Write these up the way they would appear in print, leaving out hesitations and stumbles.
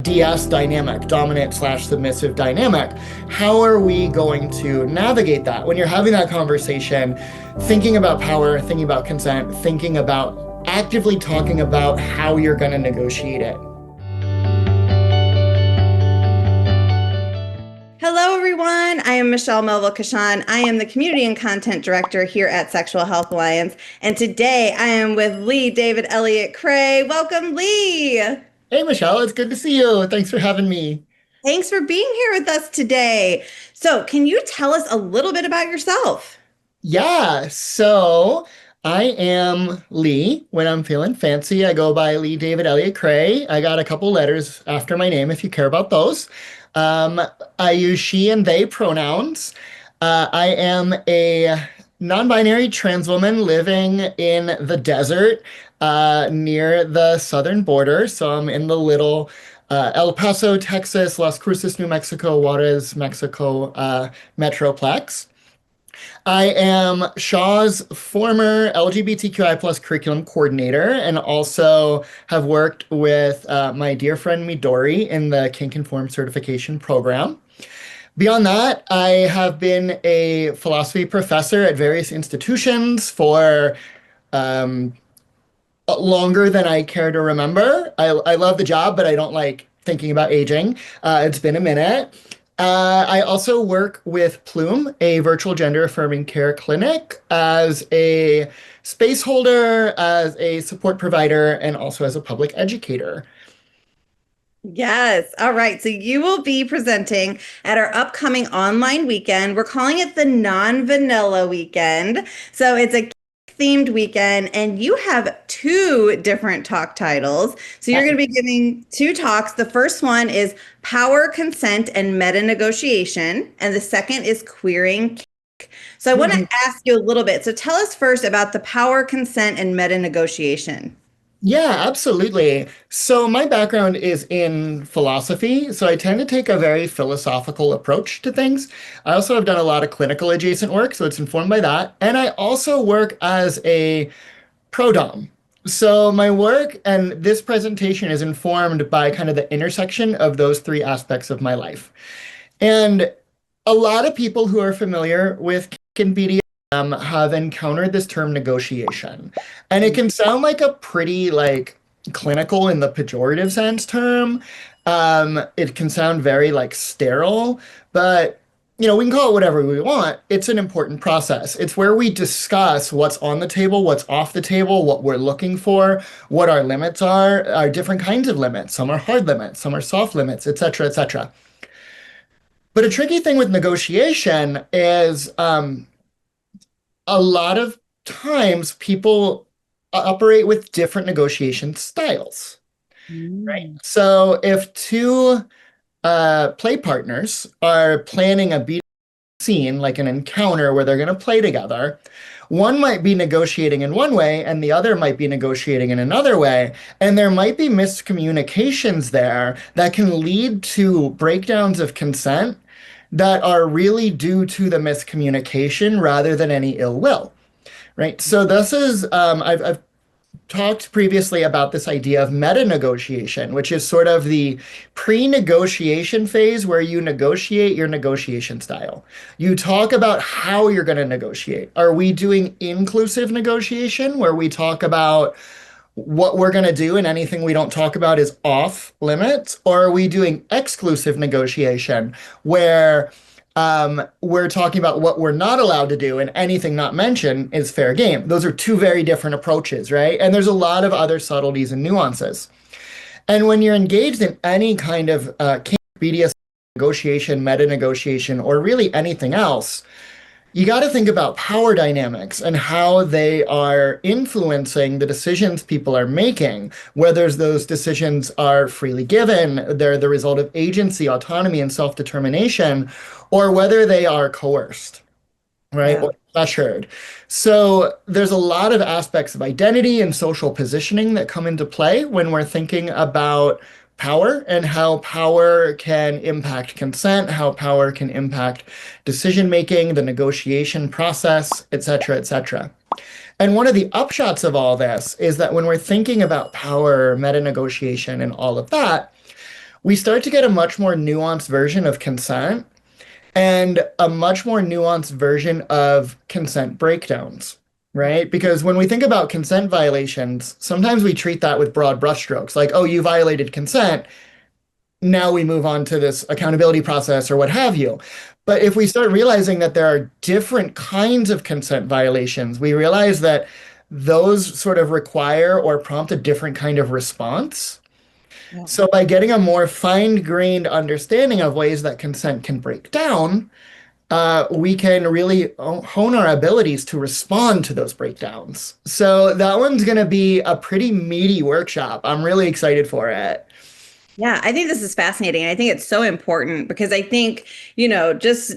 DS dynamic, dominant slash submissive dynamic. How are we going to navigate that? When you're having that conversation, thinking about power, thinking about consent, thinking about actively talking about how you're going to negotiate it. Hello, everyone. I am Michelle Melville-Kashan. I am the Community and Content Director here at Sexual Health Alliance. And today I am with Ley David Elliette Cray. Welcome, Ley. Hey, Michelle, it's good to see you. Thanks for having me. Thanks for being here with us today. So, can you tell us a little bit about yourself? Yeah, so I am Lee. When I'm feeling fancy, I go by Ley David Elliette Cray. I got a couple letters after my name if you care about those. Um, I use she and they pronouns. I am a non-binary trans woman living in the desert near the southern border. So I'm in the little El Paso, Texas, Las Cruces, New Mexico, Juarez, Mexico metroplex. I am Shaw's former LGBTQI plus curriculum coordinator and also have worked with my dear friend Midori in the Kink Informed certification program. Beyond that, I have been a philosophy professor at various institutions for longer than I care to remember. I love the job, but I don't like thinking about aging. It's been a minute. I also work with Plume, a virtual gender affirming care clinic, as a space holder, as a support provider, and also as a public educator. Yes. All right. So you will be presenting at our upcoming online weekend. We're calling it the non-vanilla weekend. So it's a themed weekend, and you have two different talk titles. So you're going to be giving two talks. The first one is Power, Consent, and Meta Negotiation, and the second is Queering Kink. So I want to ask you a little bit. So tell us first about the power, consent, and meta negotiation. Yeah, absolutely. So my background is in philosophy, so I tend to take a very philosophical approach to things. I also have done a lot of clinical adjacent work, so it's informed by that. And I also work as a prodom. So my work and this presentation is informed by kind of the intersection of those three aspects of my life. And a lot of people who are familiar with kink and BDSM have encountered this term negotiation. And it can sound like a pretty clinical in the pejorative sense term. It can sound very sterile, but we can call it whatever we want. It's an important process. It's where we discuss what's on the table, what's off the table, what we're looking for, what our limits are, our different kinds of limits. Some are hard limits, some are soft limits, et cetera, et cetera. But a tricky thing with negotiation is a lot of times people operate with different negotiation styles, right? So if two play partners are planning a beat scene, like an encounter where they're going to play together, one might be negotiating in one way and the other might be negotiating in another way. And there might be miscommunications there that can lead to breakdowns of consent that are really due to the miscommunication rather than any ill will, right? So this is, I've talked previously about this idea of meta negotiation, which is sort of the pre-negotiation phase where you negotiate your negotiation style. You talk about how you're going to negotiate. Are we doing inclusive negotiation where we talk about what we're going to do and anything we don't talk about is off limits? Or are we doing exclusive negotiation where we're talking about what we're not allowed to do and anything not mentioned is fair game? Those are two very different approaches, right? And there's a lot of other subtleties and nuances. And when you're engaged in any kind of BDS negotiation, meta negotiation, or really anything else, you got to think about power dynamics and how they are influencing the decisions people are making, whether those decisions are freely given, they're the result of agency, autonomy, and self-determination, or whether they are coerced, right? Yeah. Or pressured. So there's a lot of aspects of identity and social positioning that come into play when we're thinking about power and how power can impact consent, how power can impact decision making, the negotiation process, et cetera, et cetera. And one of the upshots of all this is that when we're thinking about power, meta negotiation, and all of that, we start to get a much more nuanced version of consent and a much more nuanced version of consent breakdowns, right? Because when we think about consent violations, sometimes we treat that with broad brushstrokes, like, oh, you violated consent. Now we move on to this accountability process or what have you. But if we start realizing that there are different kinds of consent violations, we realize that those sort of require or prompt a different kind of response. Yeah. So by getting a more fine-grained understanding of ways that consent can break down, we can really hone our abilities to respond to those breakdowns. So that one's going to be a pretty meaty workshop. I'm really excited for it. Yeah, I think this is fascinating. I think it's so important because I think, just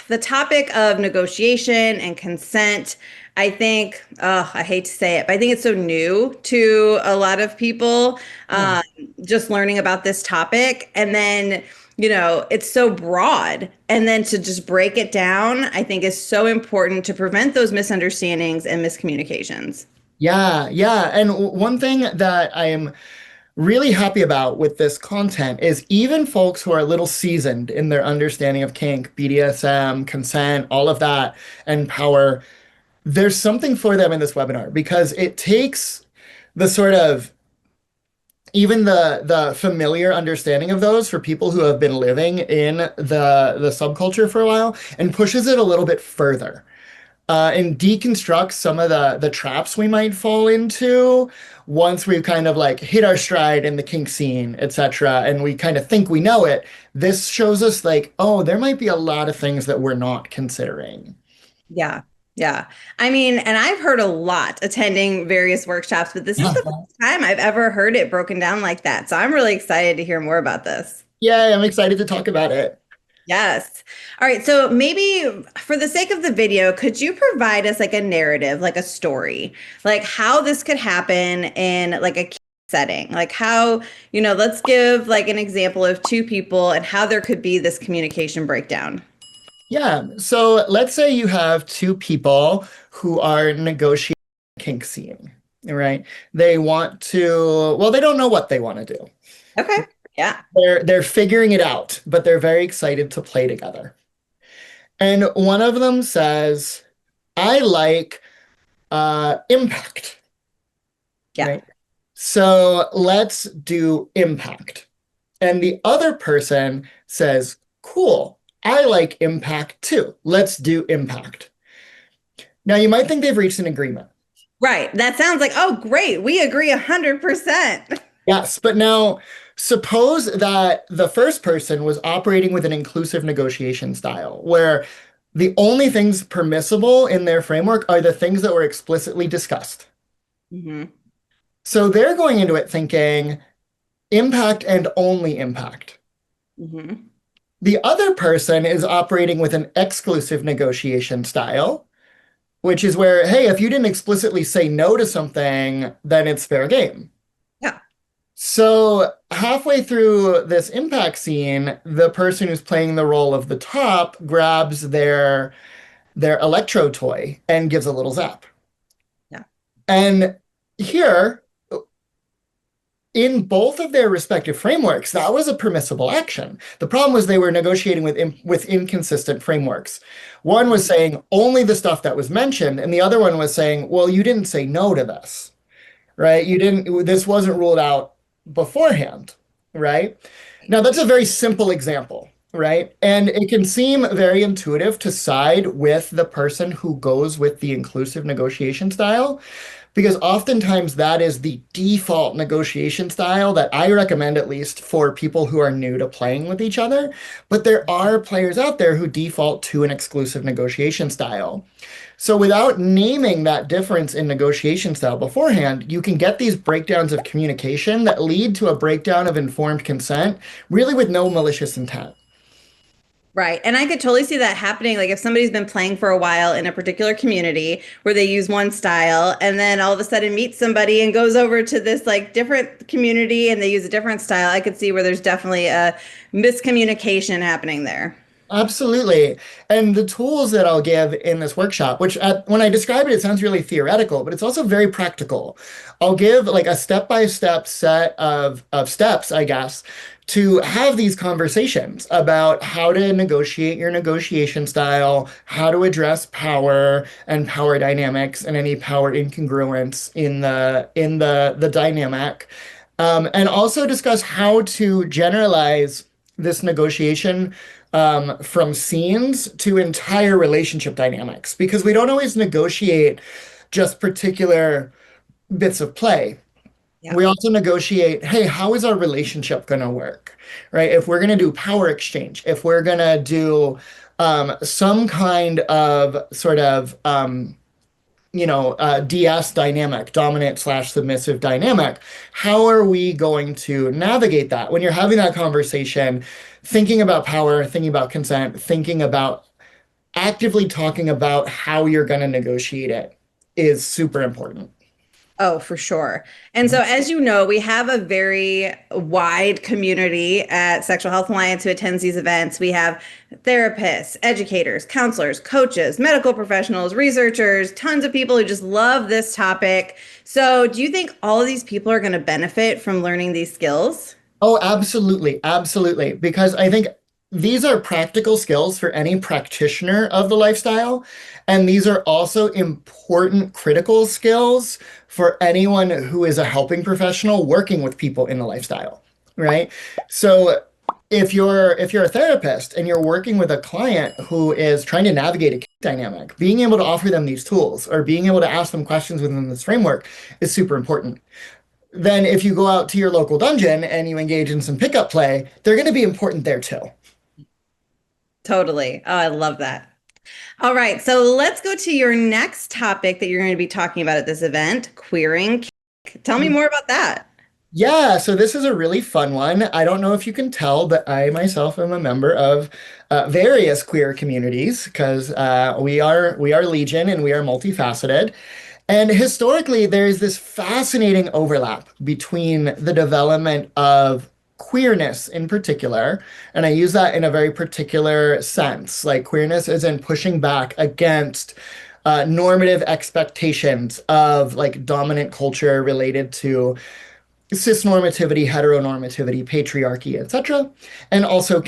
the topic of negotiation and consent, I think, I hate to say it, but I think it's so new to a lot of people, Yeah. um, just learning about this topic. And then, it's so broad. And then to just break it down, I think is so important to prevent those misunderstandings and miscommunications. Yeah, yeah. And one thing that I am really happy about with this content is even folks who are a little seasoned in their understanding of kink, BDSM, consent, all of that, and power, there's something for them in this webinar because it takes the sort of even the familiar understanding of those for people who have been living in the subculture for a while and pushes it a little bit further and deconstruct some of the traps we might fall into once we've kind of like hit our stride in the kink scene, etc., and we kind of think we know it. This shows us like, oh, there might be a lot of things that we're not considering. Yeah. Yeah. I mean, and I've heard a lot attending various workshops, but this is the first time I've ever heard it broken down like that. So I'm really excited to hear more about this. Yeah, I'm excited to talk about it. Yes. All right. So maybe for the sake of the video, could you provide us like a narrative, like a story, like how this could happen in like a setting? Like how, let's give like an example of two people and how there could be this communication breakdown. Yeah, so let's say you have two people who are negotiating a kink scene, right? They want to, well, they don't know what they want to do. Okay. Yeah. They're figuring it out, but they're very excited to play together. And one of them says, I like impact, Yeah. right? So let's do impact. And the other person says, cool, I like impact too. Let's do impact. Now, you might think they've reached an agreement. Right. That sounds like, oh, great. We agree 100%. Yes, but now suppose that the first person was operating with an inclusive negotiation style where the only things permissible in their framework are the things that were explicitly discussed. Hmm. So they're going into it thinking impact and only impact. Hmm. The other person is operating with an exclusive negotiation style, which is where, hey, if you didn't explicitly say no to something, then it's fair game. Yeah. So halfway through this impact scene, the person who's playing the role of the top grabs their electro toy and gives a little zap. Yeah. And here, in both of their respective frameworks, that was a permissible action. The problem was they were negotiating with inconsistent frameworks. One was saying only the stuff that was mentioned, and the other one was saying, well, you didn't say no to this, right? You didn't, this wasn't ruled out beforehand, right? Now, that's a very simple example, right? And it can seem very intuitive to side with the person who goes with the inclusive negotiation style, because oftentimes that is the default negotiation style that I recommend, at least for people who are new to playing with each other. But there are players out there who default to an exclusive negotiation style. So without naming that difference in negotiation style beforehand, you can get these breakdowns of communication that lead to a breakdown of informed consent, really with no malicious intent. Right. And I could totally see that happening. Like if somebody's been playing for a while in a particular community where they use one style and then all of a sudden meets somebody and goes over to this like different community and they use a different style, I could see where there's definitely a miscommunication happening there. Absolutely. And the tools that I'll give in this workshop, which when I describe it, it sounds really theoretical, but it's also very practical. I'll give like a step-by-step set of steps, I guess, to have these conversations about how to negotiate your negotiation style, how to address power and power dynamics and any power incongruence in the dynamic. And also discuss how to generalize this negotiation from scenes to entire relationship dynamics because we don't always negotiate just particular bits of play. Yeah. We also negotiate, hey, how is our relationship going to work? Right? If we're going to do power exchange, if we're going to do some kind of sort of DS dynamic, dominant slash submissive dynamic. How are we going to navigate that? When you're having that conversation, thinking about power, thinking about consent, thinking about actively talking about how you're going to negotiate it is super important. Oh, for sure. And so, as you know, we have a very wide community at Sexual Health Alliance who attends these events. We have therapists, educators, counselors, coaches, medical professionals, researchers, tons of people who just love this topic. So, do you think all of these people are going to benefit from learning these skills? Oh, absolutely. Absolutely. Because I think these are practical skills for any practitioner of the lifestyle. And these are also important critical skills for anyone who is a helping professional working with people in the lifestyle, right? So if you're a therapist and you're working with a client who is trying to navigate a kink dynamic, being able to offer them these tools or being able to ask them questions within this framework is super important. Then if you go out to your local dungeon and you engage in some pickup play, they're going to be important there too. Totally. Oh, I love that. All right. So, let's go to your next topic that you're going to be talking about at this event, queering kink. Tell me more about that. Yeah, so this is a really fun one. I don't know if you can tell, but I myself am a member of various queer communities because we are legion and we are multifaceted. And historically, there's this fascinating overlap between the development of queerness in particular, and I use that in a very particular sense. Like queerness is in pushing back against normative expectations of like dominant culture related to cisnormativity, heteronormativity, patriarchy, etc. And also,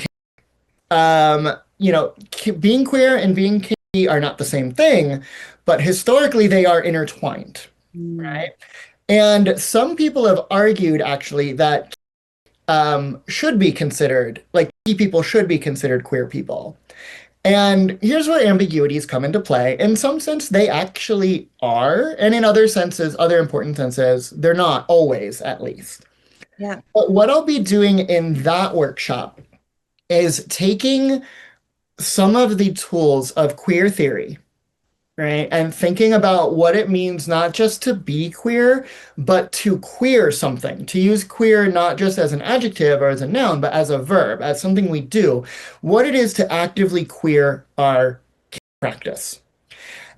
being queer and being kinky are not the same thing, but historically they are intertwined, Mm. right? And some people have argued actually that should be considered, like gay people should be considered queer people. And here's where ambiguities come into play. In some sense, they actually are, and in other senses, other important senses, they're not always, at least. Yeah. But what I'll be doing in that workshop is taking some of the tools of queer theory, right? And thinking about what it means not just to be queer, but to queer something, to use queer not just as an adjective or as a noun, but as a verb, as something we do, what it is to actively queer our practice.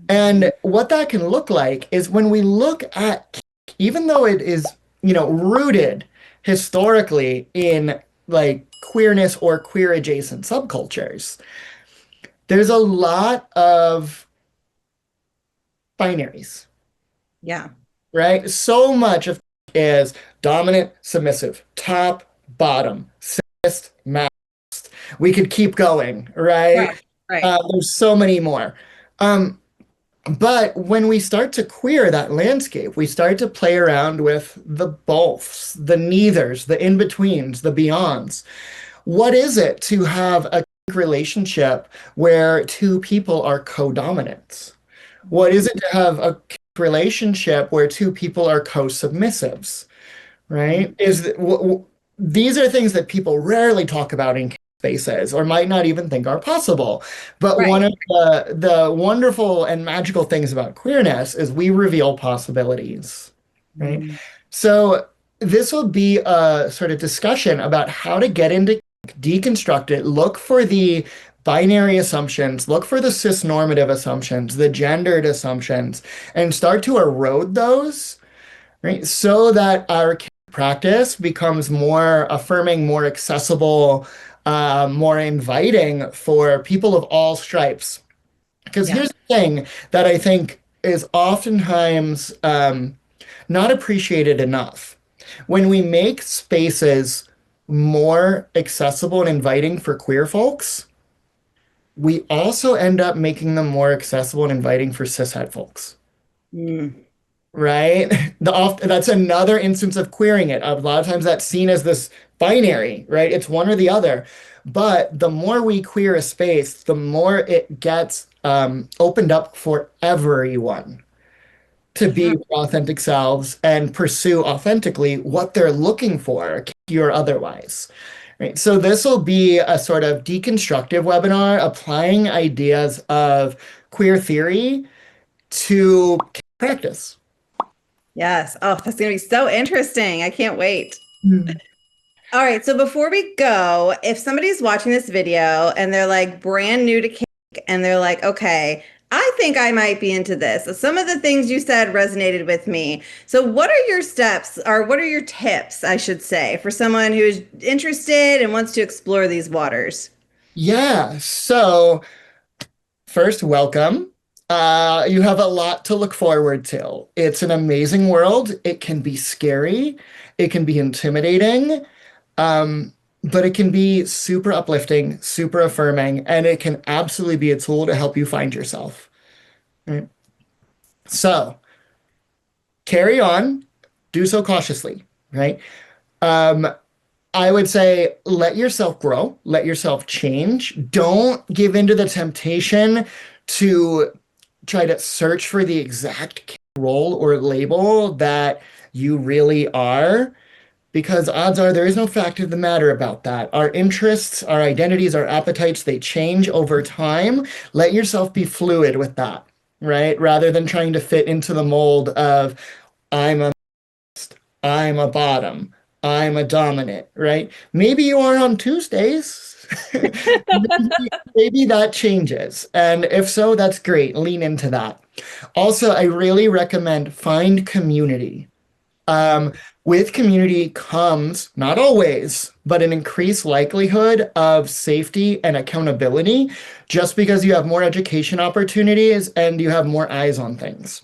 And what that can look like is when we look at, kink, even though it is, rooted historically in like queerness or queer adjacent subcultures, there's a lot of binaries, Yeah. right? So much of is dominant, submissive, top, bottom, cis, masked. We could keep going, right? Right. Right. There's so many more. Um, But when we start to queer that landscape, we start to play around with the boths, the neithers, the in-betweens, the beyonds. What is it to have a relationship where two people are co-dominants? What is it to have a relationship where two people are co-submissives? Right? These are things that people rarely talk about in spaces or might not even think are possible. But one Right. of the wonderful and magical things about queerness is we reveal possibilities, right? Mm. So this will be a sort of discussion about how to get into deconstruct it, look for the binary assumptions, look for the cisnormative assumptions, the gendered assumptions, and start to erode those, right? So that our practice becomes more affirming, more accessible, more inviting for people of all stripes. Because Yeah. here's the thing that I think is oftentimes not appreciated enough. When we make spaces more accessible and inviting for queer folks, we also end up making them more accessible and inviting for cishet folks. Mm. Right? That's another instance of queering it. A lot of times that's seen as this binary, right? It's one or the other. But the more we queer a space, the more it gets opened up for everyone to Yeah. be their authentic selves and pursue authentically what they're looking for, kinky or otherwise. Right. So this will be a sort of deconstructive webinar applying ideas of queer theory to practice. Yes. Oh, that's going to be so interesting. I can't wait. Hmm. All right. So before we go, if somebody's watching this video and they're like brand new to cake and they're like, okay, I think I might be into this. Some of the things you said resonated with me. So what are your steps or what are your tips, I should say, for someone who's interested and wants to explore these waters? Yeah. So first, welcome. You have a lot to look forward to. It's an amazing world. It can be scary. It can be intimidating. Um, but it can be super uplifting, super affirming, and it can absolutely be a tool to help you find yourself. Right? So carry on, do so cautiously, right? Um, I would say let yourself grow, let yourself change. Don't give into the temptation to try to search for the exact role or label that you really are, because odds are there is no fact of the matter about that. Our interests, our identities, our appetites, they change over time. Let yourself be fluid with that, right? Rather than trying to fit into the mold of I'm a I'm a bottom. I'm a dominant, right? Maybe you are on Tuesdays. Maybe that changes. And if so, that's great. Lean into that. Also, I really recommend find community. Um, with community comes, not always, but an increased likelihood of safety and accountability just because you have more education opportunities and you have more eyes on things,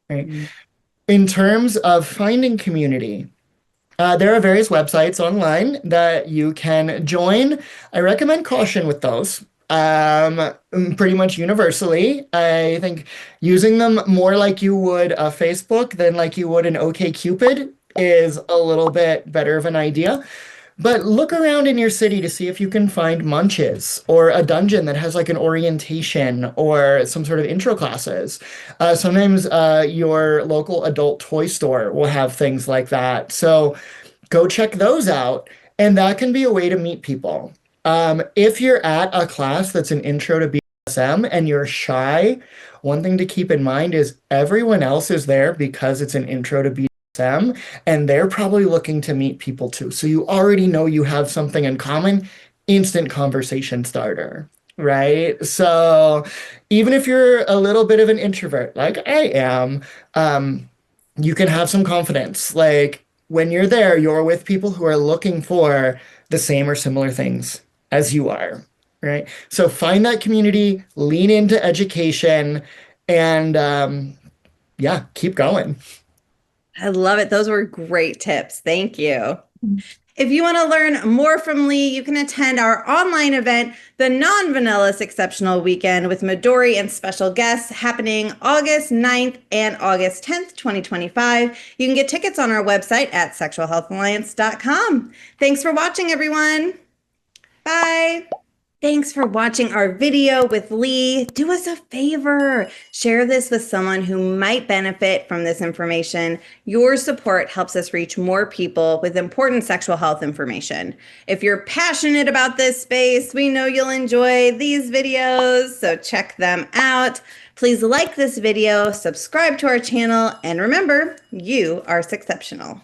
right? Mm. In terms of finding community, there are various websites online that you can join. I recommend caution with those. Pretty much universally, I think using them more like you would a Facebook than like you would an OkCupid is a little bit better of an idea. But look around in your city to see if you can find munches or a dungeon that has like an orientation or some sort of intro classes. Sometimes your local adult toy store will have things like that. So go check those out. And that can be a way to meet people. If you're at a class that's an intro to BDSM and you're shy, one thing to keep in mind is everyone else is there because it's an intro to BDSM, and they're probably looking to meet people too. So you already know you have something in common, instant conversation starter, right? So even if you're a little bit of an introvert, like I am, you can have some confidence. Like when you're there, you're with people who are looking for the same or similar things as you are, right? So find that community, lean into education, and yeah, keep going. I love it. Those were great tips. Thank you. If you want to learn more from Lee, you can attend our online event, the Non-Vanilla Exceptional Weekend with Midori and special guests happening August 9th and August 10th, 2025. You can get tickets on our website at sexualhealthalliance.com. Thanks for watching, everyone. Bye. Thanks for watching our video with Lee. Do us a favor. Share this with someone who might benefit from this information. Your support helps us reach more people with important sexual health information. If you're passionate about this space, we know you'll enjoy these videos, so check them out. Please like this video, subscribe to our channel, and remember, you are exceptional.